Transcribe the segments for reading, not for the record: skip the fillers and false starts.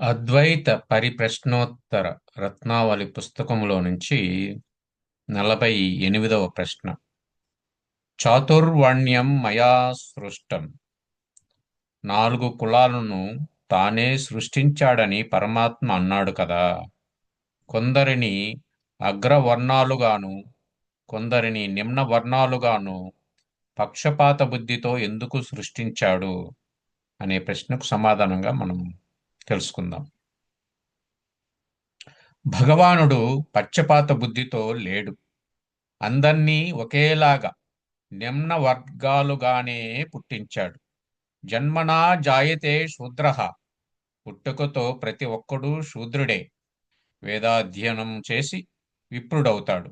అద్వైత పరిప్రశ్నోత్తర రత్నావళి పుస్తకములో నుంచి 48వ ప్రశ్న. చాతుర్వర్ణ్యం మయా సృష్టం. 4 కులాలను తానే సృష్టించాడని పరమాత్మ అన్నాడు కదా. కొందరిని అగ్రవర్ణాలుగాను కొందరిని నిమ్న వర్ణాలుగాను పక్షపాత బుద్ధితో ఎందుకు సృష్టించాడు అనే ప్రశ్నకు సమాధానంగా మనం తెలుసుకుందాం. భగవానుడు పక్షపాత బుద్ధితో లేడు. అందర్నీ ఒకేలాగా నిమ్న వర్గాలుగానే పుట్టించాడు. జన్మనా జాయతే శూద్రః. పుట్టుకతో ప్రతి ఒక్కడూ శూద్రుడే. వేదాధ్యయనం చేసి విప్రుడవుతాడు.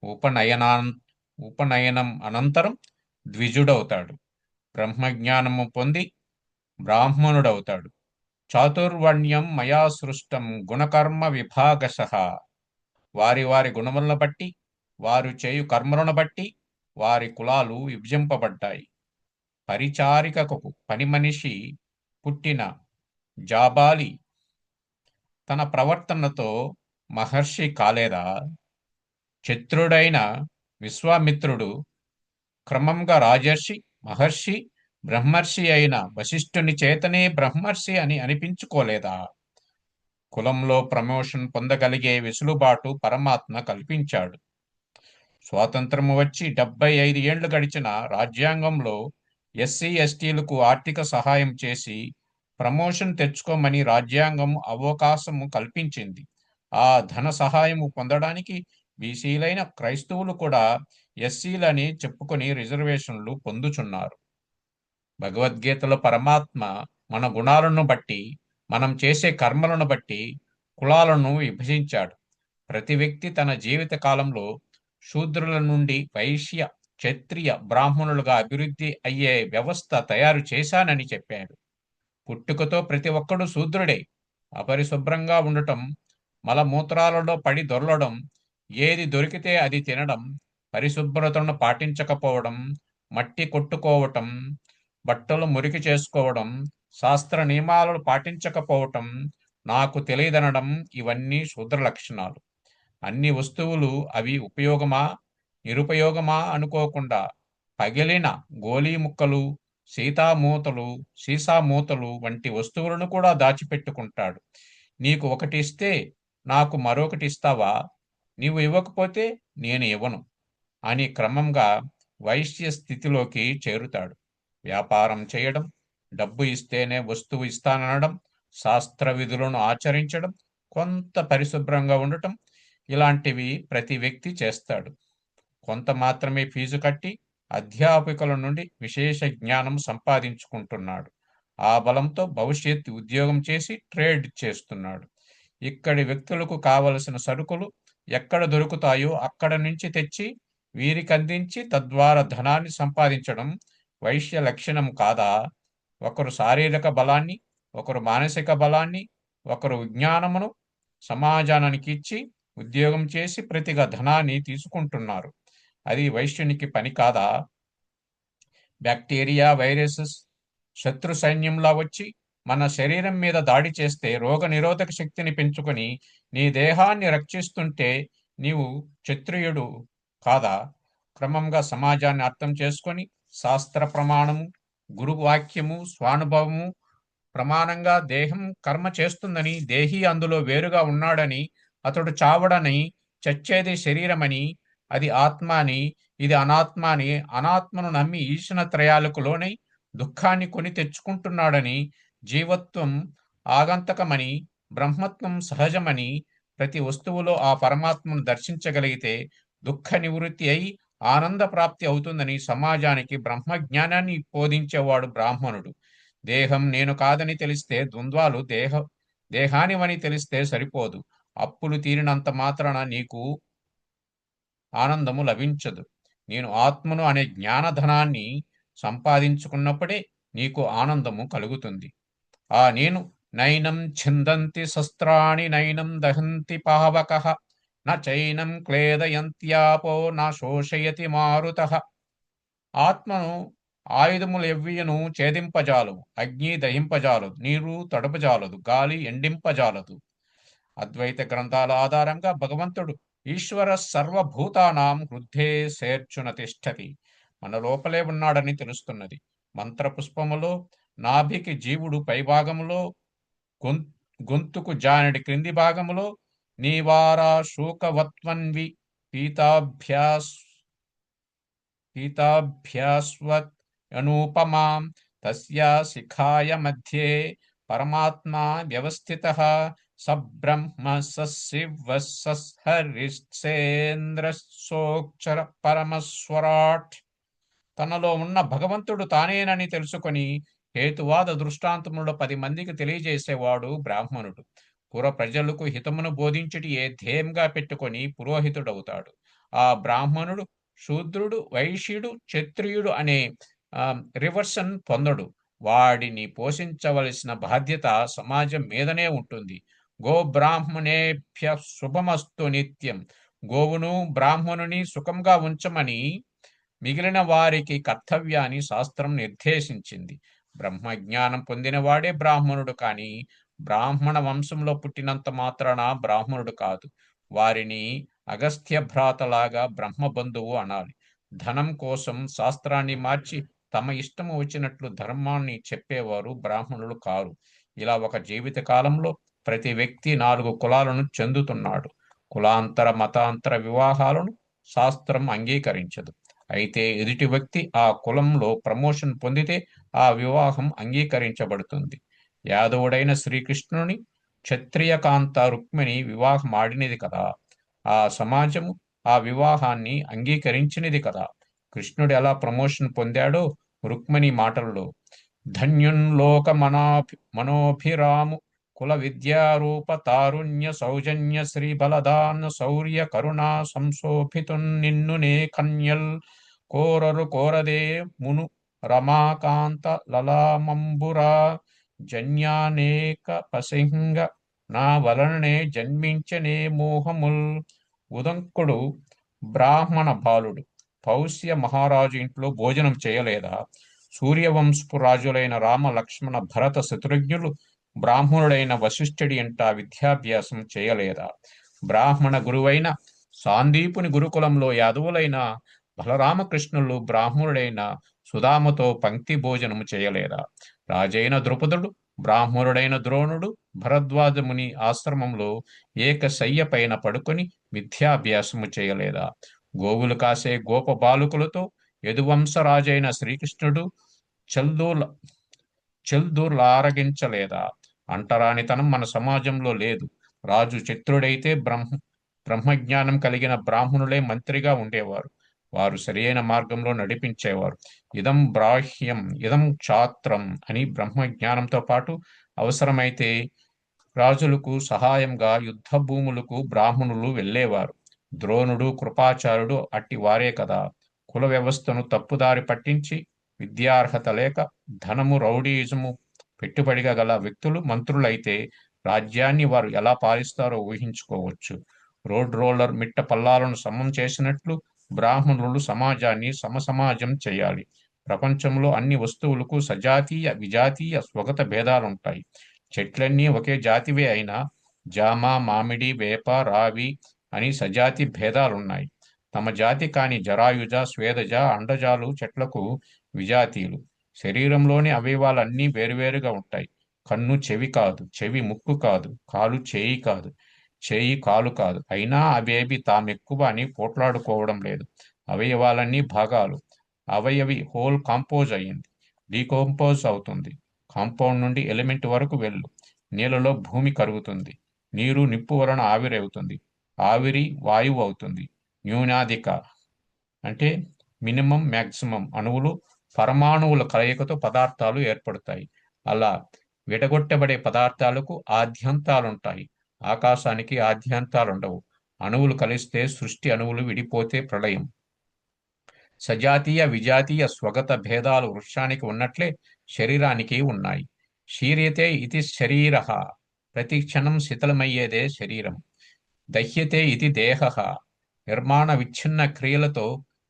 ఉపనయనా ఉపనయనం అనంతరం ద్విజుడవుతాడు. బ్రహ్మజ్ఞానము పొంది బ్రాహ్మణుడవుతాడు. చాతుర్వర్ణ్యం మయా సృష్టం గుణకర్మ విభాగశః. వారి వారి గుణములను బట్టి, వారు చేయు కర్మలను బట్టి వారి కులాలు విభజింపబడ్డాయి. పరిచారికకు పని మనిషి పుట్టిన జాబాలి తన ప్రవర్తనతో మహర్షి కాలేదా? చతురుడైన విశ్వామిత్రుడు క్రమంగా రాజర్షి, మహర్షి, బ్రహ్మర్షి అయిన వశిష్ఠుని చేతనే బ్రహ్మర్షి అని అనిపించుకోలేదా? కులంలో ప్రమోషన్ పొందగలిగే వెసులుబాటు పరమాత్మ కల్పించాడు. స్వాతంత్రము వచ్చి 75 ఏండ్లు గడిచిన రాజ్యాంగంలో ఎస్సీ ఎస్టీలకు ఆర్థిక సహాయం చేసి ప్రమోషన్ తెచ్చుకోమని రాజ్యాంగం అవకాశము కల్పించింది. ఆ ధన సహాయము పొందడానికి బీసీలైన క్రైస్తవులు కూడా ఎస్సీలని చెప్పుకొని రిజర్వేషన్లు పొందుచున్నారు. భగవద్గీతలో పరమాత్మ మన గుణాలను బట్టి, మనం చేసే కర్మలను బట్టి కులాలను విభజించాడు. ప్రతి వ్యక్తి తన జీవిత కాలంలో శూద్రుల నుండి వైశ్య, క్షత్రియ, బ్రాహ్మణులుగా అభివృద్ధి అయ్యే వ్యవస్థ తయారు చేశానని చెప్పాడు. పుట్టుకతో ప్రతి ఒక్కడు శూద్రుడే. అపరిశుభ్రంగా ఉండటం, మలమూత్రాలలో పడి దొర్లడం, ఏది దొరికితే అది తినడం, పరిశుభ్రతను పాటించకపోవడం, మట్టి కొట్టుకోవటం, బట్టలు మురికి చేసుకోవడం, శాస్త్ర నియమాలను పాటించకపోవటం, నాకు తెలియదనడం ఇవన్నీ శూద్ర లక్షణాలు. అన్ని వస్తువులు అవి ఉపయోగమా నిరుపయోగమా అనుకోకుండా పగిలిన గోలీ ముక్కలు, సీసా మూతలు వంటి వస్తువులను కూడా దాచిపెట్టుకుంటాడు. నీకు ఒకటి ఇస్తే నాకు మరొకటి ఇస్తావా? నీవు ఇవ్వకపోతే నేను ఇవ్వను అని క్రమంగా వైశ్య స్థితిలోకి చేరుతాడు. వ్యాపారం చేయడం, డబ్బు ఇస్తేనే వస్తువు ఇస్తాననడం, శాస్త్ర విధులను ఆచరించడం, కొంత పరిశుభ్రంగా ఉండటం, ఇలాంటివి ప్రతి వ్యక్తి చేస్తాడు. కొంత మాత్రమే ఫీజు కట్టి అధ్యాపకుల నుండి విశేష జ్ఞానం సంపాదించుకుంటున్నాడు. ఆ బలంతో భవిష్యత్ ఉద్యోగం చేసి ట్రేడ్ చేస్తున్నాడు. ఇక్కడి వ్యక్తులకు కావలసిన సరుకులు ఎక్కడ దొరుకుతాయో అక్కడ నుంచి తెచ్చి వీరికి అందించి తద్వారా ధనాన్ని సంపాదించడం వైశ్య లక్షణం కాదా? ఒకరు శారీరక బలాన్ని, ఒకరు మానసిక బలాన్ని, ఒకరు విజ్ఞానమును సమాజానికి ఇచ్చి ఉద్యోగం చేసి ప్రతిగా ధనాన్ని తీసుకుంటున్నారు. అది వైశ్యునికి పని కాదా? బ్యాక్టీరియా, వైరసెస్ శత్రు సైన్యంలా వచ్చి మన శరీరం మీద దాడి చేస్తే రోగ నిరోధక శక్తిని పెంచుకొని నీ దేహాన్ని రక్షిస్తుంటే నీవు క్షత్రియుడు కాదా? క్రమంగా సమాజాన్ని అర్థం చేసుకొని శాస్త్ర ప్రమాణము, గురువాక్యము, స్వానుభవము ప్రమాణంగా దేహం కర్మ చేస్తుందని, దేహి అందులో వేరుగా ఉన్నాడని, అతడు చావడని, చచ్చేది శరీరమని, అది ఆత్మ అని, ఇది అనాత్మ అని, అనాత్మను నమ్మి ఈశన త్రయాలకు లోనై దుఃఖాన్ని కొని తెచ్చుకుంటున్నాడని, జీవత్వం ఆగంతకమని, బ్రహ్మత్వం సహజమని, ప్రతి వస్తువులో ఆ పరమాత్మను దర్శించగలిగితే దుఃఖ నివృత్తి అయి ఆనంద ప్రాప్తి అవుతుందని సమాజానికి బ్రహ్మజ్ఞానాన్ని బోధించేవాడు బ్రాహ్మణుడు. దేహం నేను కాదని తెలిస్తే ద్వంద్వాలు దేహానివని తెలిస్తే సరిపోదు. అప్పులు తీరినంత మాత్రాన నీకు ఆనందము లభించదు. నేను ఆత్మను అనే జ్ఞానధనాన్ని సంపాదించుకున్నప్పుడే నీకు ఆనందము కలుగుతుంది. ఆ నేను నైనం ఛిందంతి శస్త్రాణి నైనం దహంతి పావకః న చైనం క్లేదయంత్యాపో న శోషయతి మారుతః. ఆత్మను ఆయుధములు ఎవ్వియను ఛేదింపజాలవు, అగ్ని దహింపజాలదు, నీరు తడపజాలదు, గాలి ఎండింపజాలదు. అద్వైత గ్రంథాల ఆధారంగా భగవంతుడు ఈశ్వర సర్వభూతానాం హృద్దే సేర్చున తిష్టతి, మన లోపలే ఉన్నాడని తెలుస్తున్నది. మంత్రపుష్పములో నాభికి జీవుడు పైభాగములో, గొం గొంతుకు జానడి క్రింది భాగములో, నీవారా శూకవత్వన్వి పీతాభ్యాస్ పీతాభ్యాస్వత్ అనూపమాం తస్యా శిఖాయ మధ్యే పరమాత్మా వ్యవస్థితః సబ్రహ్మ సశివ సహరిసేంద్రసోక్షర పరమస్వరాట్. తనలో ఉన్న భగవంతుడు తానేనని తెలుసుకొని హేతువాద దృష్టాంతములో 10 మందికి తెలియజేసేవాడు బ్రాహ్మణుడు. పుర ప్రజలకు హితమును బోధించుటి ఏ ధ్యేయంగా పెట్టుకొని పురోహితుడవుతాడు. ఆ బ్రాహ్మణుడు శూద్రుడు, వైశ్యుడు, క్షత్రియుడు అనే రివర్సన్ పొందడు. వాడిని పోషించవలసిన బాధ్యత సమాజం మీదనే ఉంటుంది. గో బ్రాహ్మణేభ్య శుభమస్తు నిత్యం. గోవును బ్రాహ్మణుని సుఖంగా ఉంచమని మిగిలిన వారికి కర్తవ్యాన్ని శాస్త్రం నిర్దేశించింది. బ్రహ్మజ్ఞానం పొందినవాడే బ్రాహ్మణుడు కానీ బ్రాహ్మణ వంశంలో పుట్టినంత మాత్రాన బ్రాహ్మణుడు కాదు. వారిని అగస్త్య భ్రాతలాగా బ్రహ్మబంధువు అనాలి. ధనం కోసం శాస్త్రాన్ని మార్చి తమ ఇష్టము వచ్చినట్లు ధర్మాన్ని చెప్పేవారు బ్రాహ్మణులు కారు. ఇలా ఒక జీవిత కాలంలో ప్రతి వ్యక్తి 4 కులాలను చెందుతున్నాడు. కులాంతర మతాంతర వివాహాలను శాస్త్రం అంగీకరించదు. అయితే ఎదుటి వ్యక్తి ఆ కులంలో ప్రమోషన్ పొందితే ఆ వివాహం అంగీకరించబడుతుంది. యాదవుడైన శ్రీకృష్ణుని క్షత్రియకాంత రుక్మిణి వివాహం ఆడినది కదా. ఆ సమాజము ఆ వివాహాన్ని అంగీకరించినది కదా. కృష్ణుడు ఎలా ప్రమోషన్ పొందాడో రుక్మిణి మాటల్లో, ధన్యున్లోక మనోభిరాము కుల విద్యారూప తారుణ్య సౌజన్య శ్రీ బలదాన శౌర్య కరుణా సంశోభితున్ నిన్నునే కన్యల్ కోరరు కోరదే మును రమాకాంత లలామంబురా జన్యానేక పసింగ నా వలననే జన్మించనే మోహముల్. ఉదంకుడు బ్రాహ్మణ బాలుడు పౌష్య మహారాజు ఇంట్లో భోజనం చేయలేదా? సూర్యవంశపు రాజులైన రామ లక్ష్మణ భరత శత్రుఘ్నులు బ్రాహ్మణుడైన వశిష్ఠుడి అంట విద్యాభ్యాసం చేయలేదా? బ్రాహ్మణ గురువైన సాందీపుని గురుకులంలో యాదవులైన బలరామకృష్ణులు బ్రాహ్మణుడైన సుధామతో పంక్తి భోజనము చేయలేదా? రాజైన ద్రుపదుడు బ్రాహ్మణుడైన ద్రోణుడు భరద్వాజముని ఆశ్రమంలో ఏకశయ్య పైన పడుకొని విద్యాభ్యాసము చేయలేదా? గోవులు కాసే గోప బాలుకులతో యదువంశరాజైన శ్రీకృష్ణుడు చల్దూల చెల్దూర్లారగించలేదా? అంటరానితనం మన సమాజంలో లేదు. రాజు చిత్రుడైతే బ్రహ్మజ్ఞానం కలిగిన బ్రాహ్మణులే మంత్రిగా ఉండేవారు. వారు సరియైన మార్గంలో నడిపించేవారు. ఇదం బ్రాహ్యం ఇదం క్షాత్రం అని బ్రహ్మజ్ఞానంతో పాటు అవసరమైతే రాజులకు సహాయంగా యుద్ధ భూములకు బ్రాహ్మణులు వెళ్ళేవారు. ద్రోణుడు, కృపాచార్యుడు అట్టి వారే కదా. కుల వ్యవస్థను తప్పుదారి పట్టించి విద్యార్హత లేక ధనము, రౌడీయిజము పెట్టుబడిగా గల వ్యక్తులు మంత్రులైతే రాజ్యాన్ని వారు ఎలా పాలిస్తారో ఊహించుకోవచ్చు. రోడ్ రోలర్ మిట్ట పల్లాలను సమం చేసినట్లు బ్రాహ్మణులు సమాజాన్ని సమసమాజం చేయాలి. ప్రపంచంలో అన్ని వస్తువులకు సజాతీయ, విజాతీయ, స్వగత భేదాలుంటాయి. చెట్లన్నీ ఒకే జాతివే అయినా జామ, మామిడి, వేప, రావి అని సజాతి భేదాలున్నాయి. తమ జాతి కాని జరాయుజ, స్వేదజ, అండజాలు చెట్లకు విజాతీయులు. శరీరంలోని అవయవాలన్నీ వేరువేరుగా ఉంటాయి. కన్ను చెవి కాదు, చెవి ముక్కు కాదు, కాలు చేయి కాదు, చేయి కాలు కాదు. అయినా అవేవి తామెక్కువ అని పోట్లాడుకోవడం లేదు. అవయవాలన్నీ భాగాలు. అవయవి హోల్ కాంపోజ్ అయ్యింది, డీకంపోజ్ అవుతుంది. కాంపౌండ్ నుండి ఎలిమెంట్ వరకు వెళ్ళు. నీళ్ళలో భూమి కరుగుతుంది. నీరు నిప్పు వలన ఆవిరి అవుతుంది. ఆవిరి వాయువు అవుతుంది. న్యూనాధిక అంటే మినిమం, మ్యాక్సిమం అణువులు, పరమాణువుల కలయికతో పదార్థాలు ఏర్పడతాయి. అలా విడగొట్టబడే పదార్థాలకు ఆద్యంతాలుంటాయి. ఆకాశానికి ఆద్యంతాలుండవు. అణువులు కలిస్తే సృష్టి, అణువులు విడిపోతే ప్రళయం. సజాతీయ, విజాతీయ, స్వగత భేదాలు వృక్షానికి ఉన్నట్లే శరీరానికి ఉన్నాయి. శీర్యతే ఇది శరీర, ప్రతి క్షణం శిథిలమయ్యేదే శరీరం. దహ్యతే ఇది దేహ, నిర్మాణ విచ్ఛిన్న క్రియలతో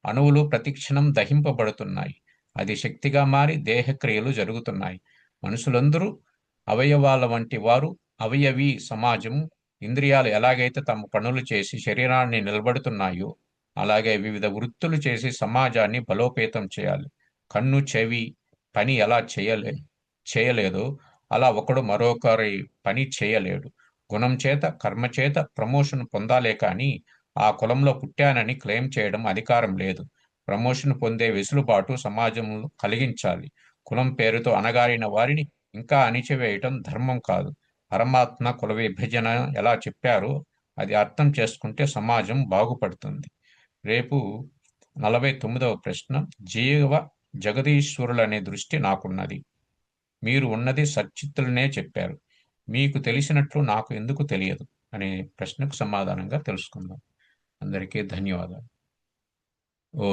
అణువులు ప్రతిక్షణం దహింపబడుతున్నాయి. అది శక్తిగా మారి దేహక్రియలు జరుగుతున్నాయి. మనుషులందరూ అవయవాల వంటి వారు. అవయవీ సమాజం. ఇంద్రియాలు ఎలాగైతే తమ పనులు చేసి శరీరాన్ని నిలబడుతున్నాయో, అలాగే వివిధ వృత్తులు చేసి సమాజాన్ని బలోపేతం చేయాలి. కన్ను, చెవి పని ఎలా చేయలేదో, అలా ఒకడు మరొకరి పని చేయలేడు. గుణం చేత, కర్మ చేత ప్రమోషన్ పొందాలే కానీ, ఆ కులంలో పుట్టానని క్లెయిమ్ చేయడం అధికారం లేదు. ప్రమోషన్ పొందే వెసులుబాటు సమాజంలో కలిగించాలి. కులం పేరుతో అణగారిన వారిని ఇంకా అణిచివేయటం ధర్మం కాదు. పరమాత్మ కుల విభజన ఎలా చెప్పారో అది అర్థం చేసుకుంటే సమాజం బాగుపడుతుంది. రేపు 49వ ప్రశ్న. జీవ జగదీశ్వరులనే దృష్టి నాకున్నది. మీరు ఉన్నది సచ్చిత్తులనే చెప్పారు. మీకు తెలిసినట్లు నాకు ఎందుకు తెలియదు అనే ప్రశ్నకు సమాధానంగా తెలుసుకుందాం. అందరికీ ధన్యవాదాలు. ఓ